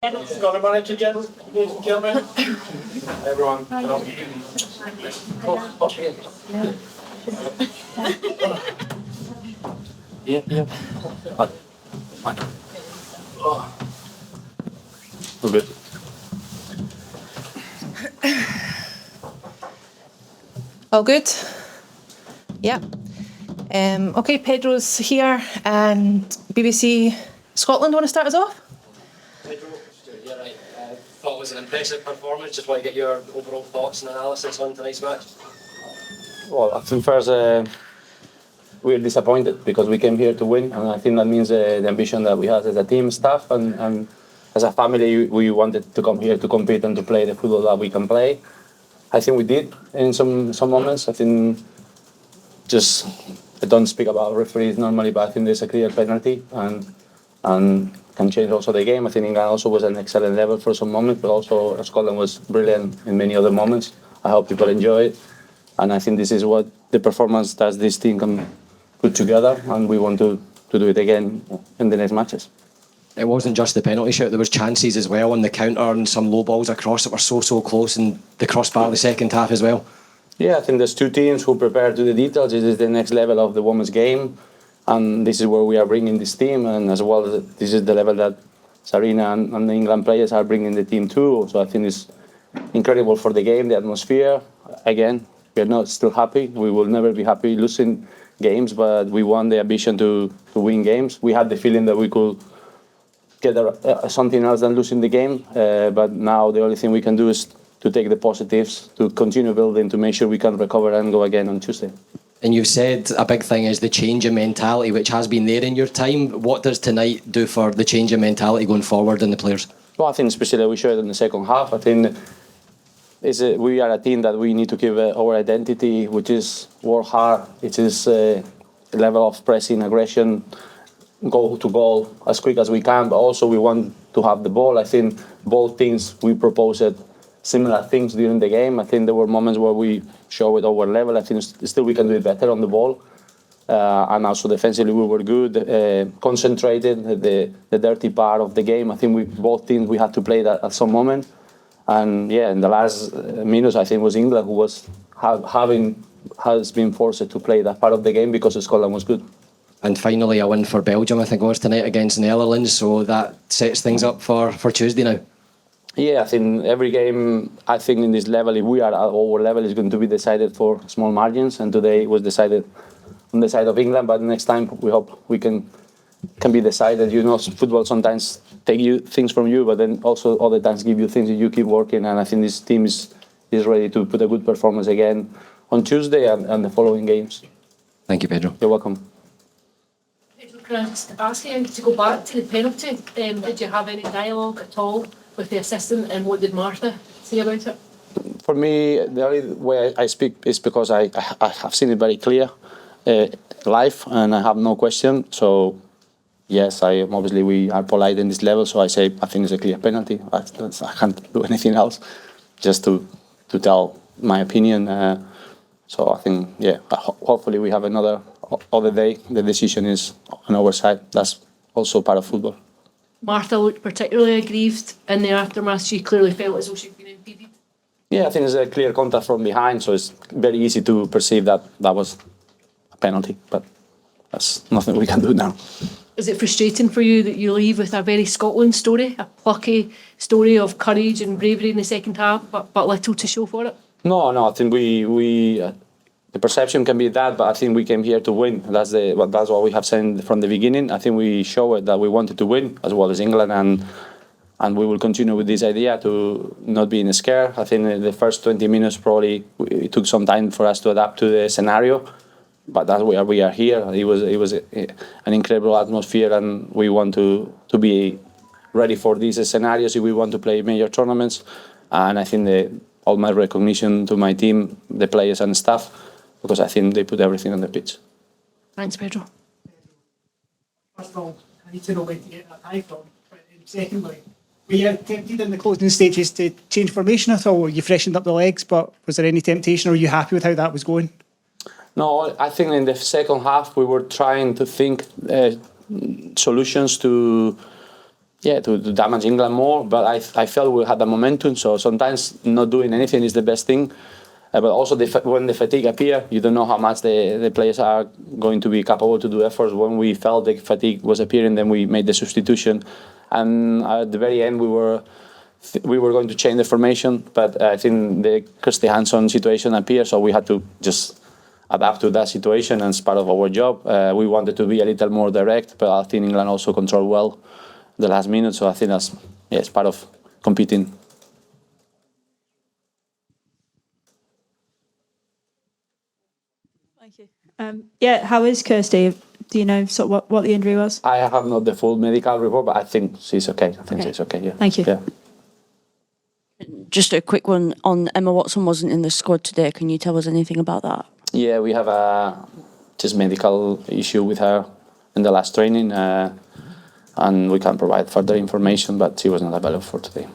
Got a manager, ladies and gentlemen. Everyone. Yeah. We're good. All good? Yeah. Okay, Pedro's here, and BBC Scotland want to start us off? Pedro, you're right. Thought it was an impressive performance. Just want to get your overall thoughts and analysis on tonight's match. Well, I think first we're disappointed because we came here to win, and I think that means the ambition that we have as a team, staff, and as a family, we wanted to come here to compete and to play the football that we can play. I think we did in some moments. I think I don't speak about referees normally, but I think there's a clear penalty and can change also the game. I think England also was an excellent level for some moments, but also Scotland was brilliant in many other moments. I hope people enjoy it, and I think this is what the performance that this team can put together, and we want to do it again in the next matches. It wasn't just the penalty shoot. There was chances as well on the counter and some low balls across that were so close, and the crossbar the second half as well. Yeah, I think there's two teams who prepare to the details. This is the next level of the women's game, and this is where we are bringing this team, and as well, this is the level that Sarina and the England players are bringing the team to. So I think it's incredible for the game, the atmosphere. Again, we are not still happy. We will never be happy losing games, but we want the ambition to win games. We had the feeling that we could get something else than losing the game, but now the only thing we can do is to take the positives, to continue building, to make sure we can recover and go again on Tuesday. And you've said a big thing is the change in mentality, which has been there in your time. What does tonight do for the change in mentality going forward in the players? Well, I think especially we showed it in the second half. I think we are a team that we need to keep our identity, which is work hard. It is a level of pressing, aggression, goal to goal as quick as we can, but also we want to have the ball. I think both teams, we proposed similar things during the game. I think there were moments where we showed our level. I think still we can do it better on the ball. And also defensively we were good, concentrated, the dirty part of the game. I think both teams, we had to play that at some moment. And yeah, in the last minutes, I think it was England who has been forced to play that part of the game because Scotland was good. And finally, a win for Belgium, I think it was tonight against the Netherlands. So that sets things up for Tuesday now. Yeah, I think every game, I think in this level, if we are at our level, is going to be decided for small margins. And today it was decided on the side of England. But next time, we hope we can be decided. You know, football sometimes take you things from you, but then also other times give you things that you keep working. And I think this team is ready to put a good performance again on Tuesday and the following games. Thank you, Pedro. You're welcome. Can I just ask you to go back to the penalty? Did you have any dialogue at all with the assistant, and what did Martha say about it? For me, the only way I speak is because I have seen it very clear live, and I have no question. So yes, obviously we are polite in this level, so I say I think it's a clear penalty. I can't do anything else, just to tell my opinion. So I think, yeah, hopefully we have another day. The decision is on our side. That's also part of football. Martha looked particularly aggrieved in the aftermath. She clearly felt as though she'd been impeded. Yeah, I think it's a clear contact from behind, so it's very easy to perceive that was a penalty, but that's nothing we can do now. Is it frustrating for you that you leave with a very Scotland story, a plucky story of courage and bravery in the second half, but little to show for it? No, I think the perception can be that, but I think we came here to win. That's what we have said from the beginning. I think we showed that we wanted to win as well as England, and we will continue with this idea to not being scared. I think in the first 20 minutes probably it took some time for us to adapt to the scenario, but that's why we are here. It was an incredible atmosphere, and we want to be ready for these scenarios if we want to play major tournaments. And I think all my recognition to my team, the players and staff, because I think they put everything on the pitch. Thanks, Pedro. First of all, I need to know when to get that eye from. Secondly, were you tempted in the closing stages to change formation at all? You freshened up the legs, but was there any temptation, or were you happy with how that was going? No, I think in the second half we were trying to think solutions to to damage England more. But I felt we had the momentum. So sometimes not doing anything is the best thing. But also when the fatigue appears, you don't know how much the players are going to be capable to do efforts. When we felt the fatigue was appearing, then we made the substitution. And at the very end, we were going to change the formation. But I think the Kirsty Hanson situation appeared, so we had to just adapt to that situation, and it's part of our job. We wanted to be a little more direct, but I think England also controlled well the last minute, so I think it's part of competing. Thank you. How is Kirsty? Do you know sort of what the injury was? I have not the full medical report, but I think she's okay. She's okay, yeah. Thank you. Yeah. Just a quick one on Emma Watson wasn't in the squad today. Can you tell us anything about that? Yeah, we have a just medical issue with her in the last training, and we can provide further information, but she was not available for today.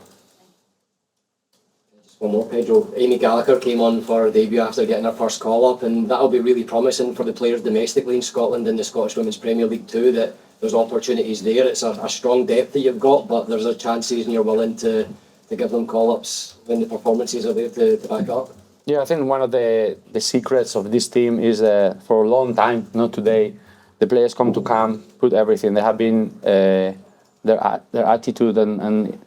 One more, Pedro. Amy Gallagher came on for her debut after getting her first call-up, and that'll be really promising for the players domestically in Scotland and the Scottish Women's Premier League too, that there's opportunities there. It's a strong depth that you've got, but there's a chances and you're willing to give them call-ups when the performances are there to back up. Yeah, I think one of the secrets of this team is for a long time, not today, the players come to camp, put everything. They have been their attitude and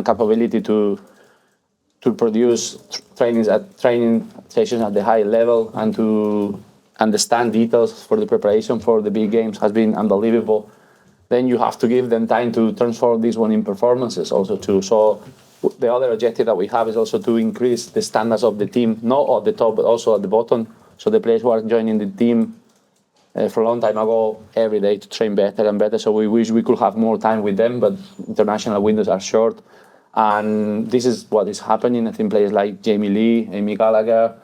capability to produce training sessions at the high level and to understand details for the preparation for the big games has been unbelievable. Then you have to give them time to transform this one in performances also too. So the other objective that we have is also to increase the standards of the team, not at the top but also at the bottom. So the players who are joining the team for a long time ago every day to train better and better. So we wish we could have more time with them, but international windows are short. And this is what is happening. I think players like Jamie Lee, Amy Gallagher,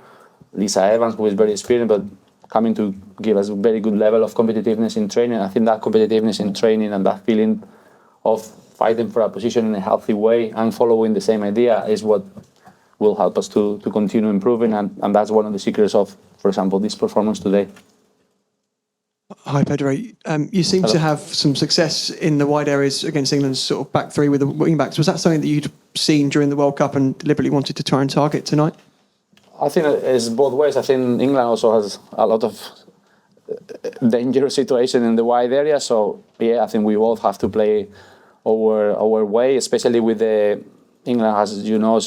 Lisa Evans, who is very experienced, but coming to give us a very good level of competitiveness in training. I think that competitiveness in training and that feeling of fighting for a position in a healthy way and following the same idea is what will help us to continue improving. And that's one of the secrets of, for example, this performance today. Hi, Pedro. You seem to have some success in the wide areas against England's sort of back three with the wing backs. Was that something that you'd seen during the World Cup and deliberately wanted to try and target tonight? I think it's both ways. I think England also has a lot of dangerous situation in the wide area. So, yeah, I think we both have to play our way, especially with England, as you know,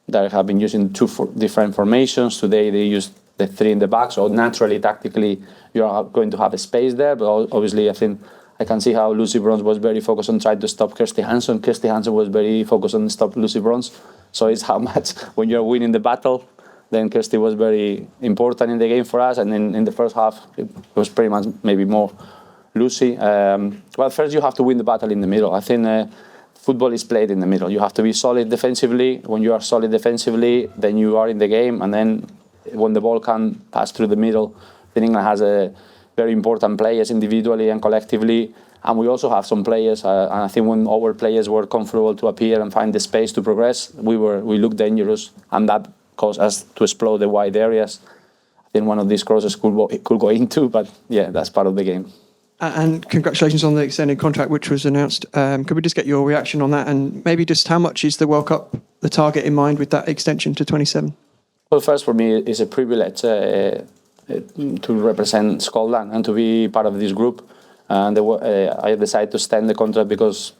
they have been using two different formations. Today they used the three in the back, so naturally, tactically, you are going to have a space there. But obviously, I think I can see how Lucy Bronze was very focused on trying to stop Kirsty Hanson. Kirsty Hanson was very focused on stop Lucy Bronze. So it's how much when you're winning the battle, then Kirsty was very important in the game for us. And in the first half, it was pretty much maybe more Lucy. Well, first you have to win the battle in the middle. I think football is played in the middle. You have to be solid defensively. When you are solid defensively, then you are in the game. And then when the ball can pass through the middle, then England has a very important players individually and collectively. And we also have some players, and I think when our players were comfortable to appear and find the space to progress, we looked dangerous, and that caused us to explode the wide areas. I think one of these crosses could go into, but yeah, that's part of the game. And congratulations on the extended contract, which was announced. Could we just get your reaction on that, and maybe just how much is the World Cup, the target in mind with that extension to 27? Well, first for me, it's a privilege to represent Scotland and to be part of this group. And I decided to extend the contract because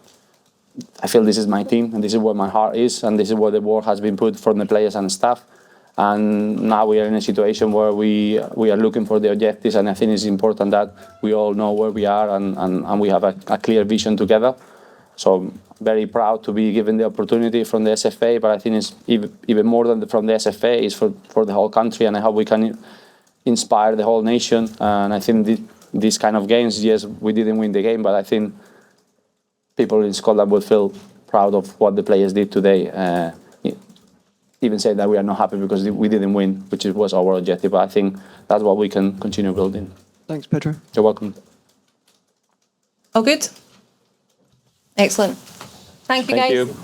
I feel this is my team and this is where my heart is and this is where the work has been put from the players and staff. And now we are in a situation where we are looking for the objectives, and I think it's important that we all know where we are and we have a clear vision together. So I'm very proud to be given the opportunity from the SFA, but I think it's even more than from the SFA, it's for the whole country, and I hope we can inspire the whole nation. And I think these kind of games, yes, we didn't win the game, but I think people in Scotland will feel proud of what the players did today. Even say that we are not happy because we didn't win, which was our objective, but I think that's what we can continue building. Thanks, Pedro. You're welcome. All good? Excellent. Thank you, guys. Thank you.